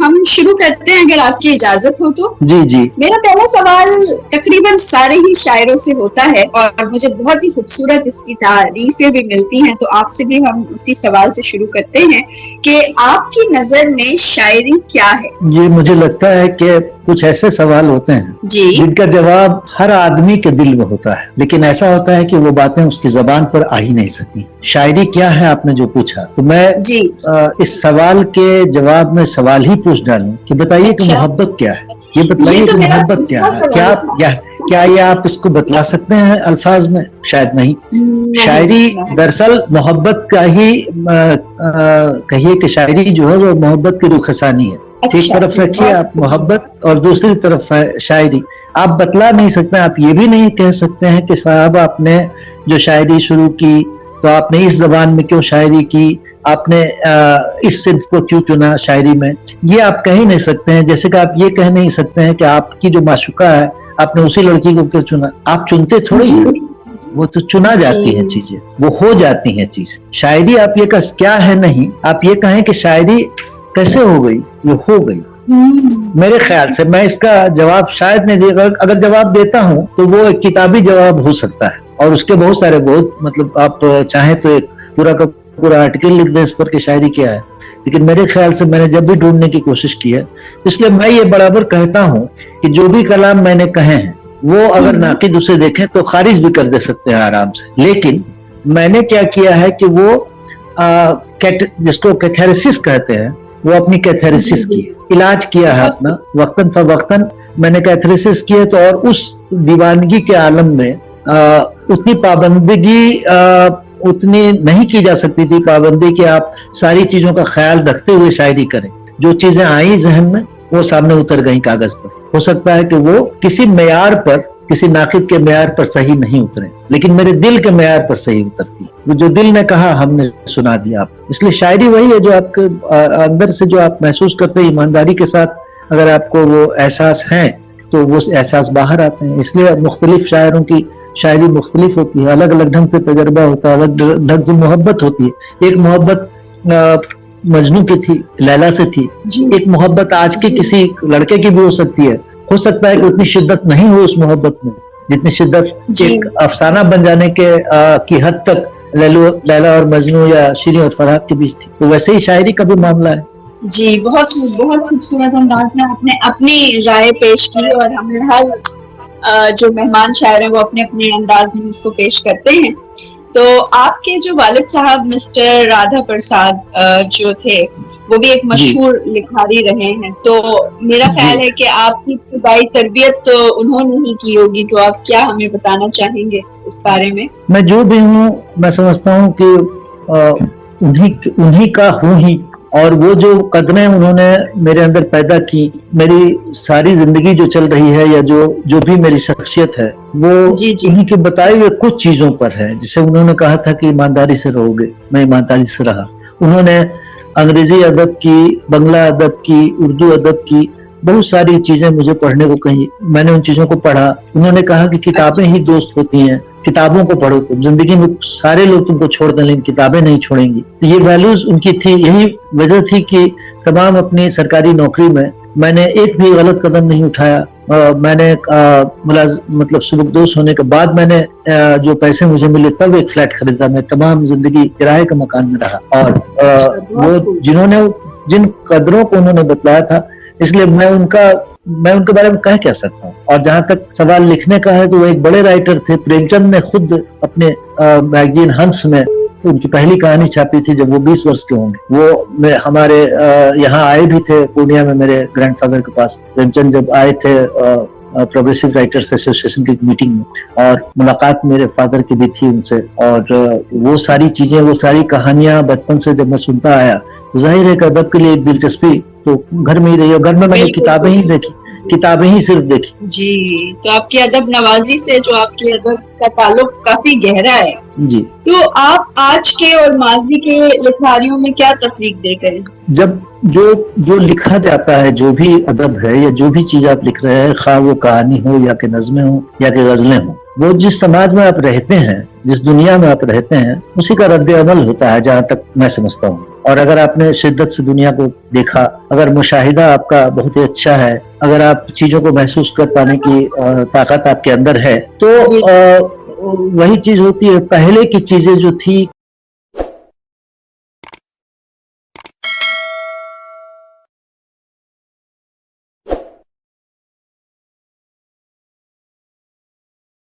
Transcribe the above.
ہم شروع کرتے ہیں اگر آپ کی اجازت ہو تو. جی جی. میرا پہلا سوال تقریباً سارے ہی شاعروں سے ہوتا ہے اور مجھے بہت ہی خوبصورت اس کی تعریفیں بھی ملتی ہیں, تو آپ سے بھی ہم اسی سوال سے شروع کرتے ہیں کہ آپ کی نظر میں شاعری کیا ہے؟ یہ مجھے لگتا ہے کہ کچھ ایسے سوال ہوتے ہیں جی جن کا جواب ہر آدمی کے دل میں ہوتا ہے, لیکن ایسا ہوتا ہے کہ وہ باتیں اس کی زبان پر آ ہی نہیں سکتی. شاعری کیا ہے آپ نے جو پوچھا, تو میں جی اس سوال کے جواب میں سوال ہی پوچھ ڈالوں کہ بتائیے کہ اچھا, محبت کیا ہے. یہ بتائیے یہ کہ تو میرا محبت کیا دوسرا ہے. سوال تھا. کیا یہ آپ اس کو بتلا سکتے ہیں الفاظ میں؟ شاید نہیں. شاعری نہیں. دراصل محبت کا ہی کہیے کہ شاعری جو ہے وہ محبت کی رخسانی ہے. ایک اچھا طرف جی, رکھیے بہت آپ خوبصورت. محبت اور دوسری طرف ہے شاعری. آپ بتلا نہیں سکتے, آپ یہ بھی نہیں کہہ سکتے ہیں کہ صاحب آپ نے جو شاعری شروع کی تو آپ نے اس زبان میں کیوں شاعری کی, آپ نے اس صنف کو کیوں چنا شاعری میں. یہ آپ کہہ ہی نہیں سکتے ہیں, جیسے کہ آپ یہ کہہ نہیں سکتے ہیں کہ آپ کی جو معشوقہ ہے آپ نے اسی لڑکی کو کیوں چنا. آپ چنتے تھوڑی ہیں, وہ تو چنا جاتی ہیں چیزیں, وہ ہو جاتی ہیں چیزیں. شاعری آپ یہ کیا ہے نہیں, آپ یہ کہیں کہ شاعری کیسے ہو گئی, یہ ہو گئی. میرے خیال سے میں اس کا جواب شاید نہیں دے گا, اگر جواب دیتا ہوں تو وہ ایک کتابی جواب ہو سکتا ہے اور اس کے بہت سارے مطلب آپ چاہیں تو ایک پورا کا پورا آرٹیکل لکھ دیں اس پر کہ شاعری کیا ہے, لیکن میرے خیال سے میں نے جب بھی ڈھونڈنے کی کوشش کی ہے, اس لیے میں یہ برابر کہتا ہوں کہ جو بھی کلام میں نے کہے ہیں وہ اگر ناقد اسے دیکھیں تو خارج بھی کر دے سکتے ہیں آرام سے, لیکن میں نے کیا کیا ہے کہ وہ جس کو کیتھیریسس کہتے ہیں وہ اپنی کیتھیریسس کی علاج کیا ہے اپنا وقتاً فوقتاً. میں نے کیتھیریسس کیے تو اور اس دیوانگی کے عالم میں اتنی پابندگی اتنی نہیں کی جا سکتی تھی پابندی کہ آپ ساری چیزوں کا خیال رکھتے ہوئے شاعری کریں. جو چیزیں آئیں ذہن میں وہ سامنے اتر گئیں کاغذ پر. ہو سکتا ہے کہ وہ کسی معیار پر, کسی ناقد کے معیار پر صحیح نہیں اترے, لیکن میرے دل کے معیار پر صحیح اترتی. وہ جو دل نے کہا ہم نے سنا دیا آپ. اس لیے شاعری وہی ہے جو آپ کے اندر سے جو آپ محسوس کرتے ہیں ایمانداری کے ساتھ, اگر آپ کو وہ احساس ہیں تو وہ احساس باہر آتے ہیں. اس لیے مختلف شاعروں کی شاعری مختلف ہوتی ہے, الگ الگ ڈھنگ سے تجربہ ہوتا ہے, الگ ڈھنگ سے محبت ہوتی ہے. ایک محبت مجنو کی تھی, لیلا سے تھی. ایک محبت آج کے کسی لڑکے کی بھی ہو سکتی ہے. ہو سکتا ہے کہ اتنی شدت نہیں ہو اس محبت میں جتنی شدت ایک افسانہ بن جانے کی حد تک لیلا اور مجنو یا شیریں اور فرحات کے بیچ تھی. تو ویسے ہی شاعری کا بھی معاملہ ہے. جی بہت خوبصورت انداز میں آپ نے اپنی رائے پیش کی, اور ہمیں ہر جو مہمان شاعر ہیں وہ اپنے اپنے انداز میں اس کو پیش کرتے ہیں. تو آپ کے جو والد صاحب مسٹر رادھا پرساد جو تھے وہ بھی ایک مشہور لکھاری رہے ہیں, تو میرا خیال ہے کہ آپ کی ابتدائی تربیت تو انہوں نے ہی کی ہوگی, تو آپ کیا ہمیں بتانا چاہیں گے اس بارے میں؟ میں جو بھی ہوں میں سمجھتا ہوں کہ انہی کا ہوں ہی, اور وہ جو قدریں انہوں نے میرے اندر پیدا کی, میری ساری زندگی جو چل رہی ہے یا جو بھی میری شخصیت ہے وہ انہی کے بتائے ہوئے کچھ چیزوں پر ہے. جسے انہوں نے کہا تھا کہ ایمانداری سے رہو گے, میں ایمانداری سے رہا. انہوں نے انگریزی ادب کی, بنگلہ ادب کی, اردو ادب کی بہت ساری چیزیں مجھے پڑھنے کو کہیں, میں نے ان چیزوں کو پڑھا. انہوں نے کہا کہ کتابیں ہی دوست ہوتی ہیں, کتابوں کو پڑھو, تم زندگی میں سارے لوگ تم کو چھوڑ دیں لیکن کتابیں نہیں چھوڑیں گی. یہ ویلیوز ان کی تھی. یہی وجہ تھی کہ تمام اپنی سرکاری نوکری میں نے ایک بھی غلط قدم نہیں اٹھایا. میں نے مطلب سبکدوش ہونے کے بعد میں نے جو پیسے مجھے ملے تب ایک فلیٹ خریدا. میں تمام زندگی کرائے کا مکان میں رہا, اور وہ جن قدروں کو انہوں نے بتلایا تھا, اس لیے میں ان کے بارے میں کہہ سکتا ہوں. اور جہاں تک سوال لکھنے کا ہے تو وہ ایک بڑے رائٹر تھے. پریم چند نے خود اپنے میگزین ہنس میں ان کی پہلی کہانی چھاپی تھی جب وہ 20 برس کے ہوں گے. وہ ہمارے یہاں آئے بھی تھے پورنیا میں میرے گرینڈ فادر کے پاس. پریم چند جب آئے تھے پروگریسو رائٹرز ایسوسیشن کی میٹنگ میں, اور ملاقات میرے فادر کی بھی تھی ان سے, اور وہ ساری چیزیں, وہ ساری کہانیاں بچپن سے جب میں سنتا آیا, ظاہر ہے کہ ادب کے لیے ایک دلچسپی تو گھر میں ہی رہی, اور گھر میں نے کتابیں ہی دیکھی, کتابیں ہی صرف دیکھی. جی, تو آپ کی ادب نوازی سے جو آپ کی ادب کا تعلق کافی گہرا ہے. تو آپ آج کے اور ماضی کے لکھاریوں میں کیا تفریق دے گئے؟ جب جو لکھا جاتا ہے، جو بھی ادب ہے یا جو بھی چیز آپ لکھ رہے ہیں، خواہ وہ کہانی ہو یا کہ نظمیں ہوں یا کہ غزلیں ہوں، وہ جس سماج میں آپ رہتے ہیں، جس دنیا میں آپ رہتے ہیں، اسی کا رد عمل ہوتا ہے، جہاں تک میں سمجھتا ہوں. اور اگر آپ نے شدت سے دنیا کو دیکھا، اگر مشاہدہ آپ کا بہت ہی اچھا ہے، اگر آپ چیزوں کو محسوس کر پانے کی طاقت آپ کے اندر ہے، تو وہی چیز ہوتی ہے. پہلے کی چیزیں جو تھی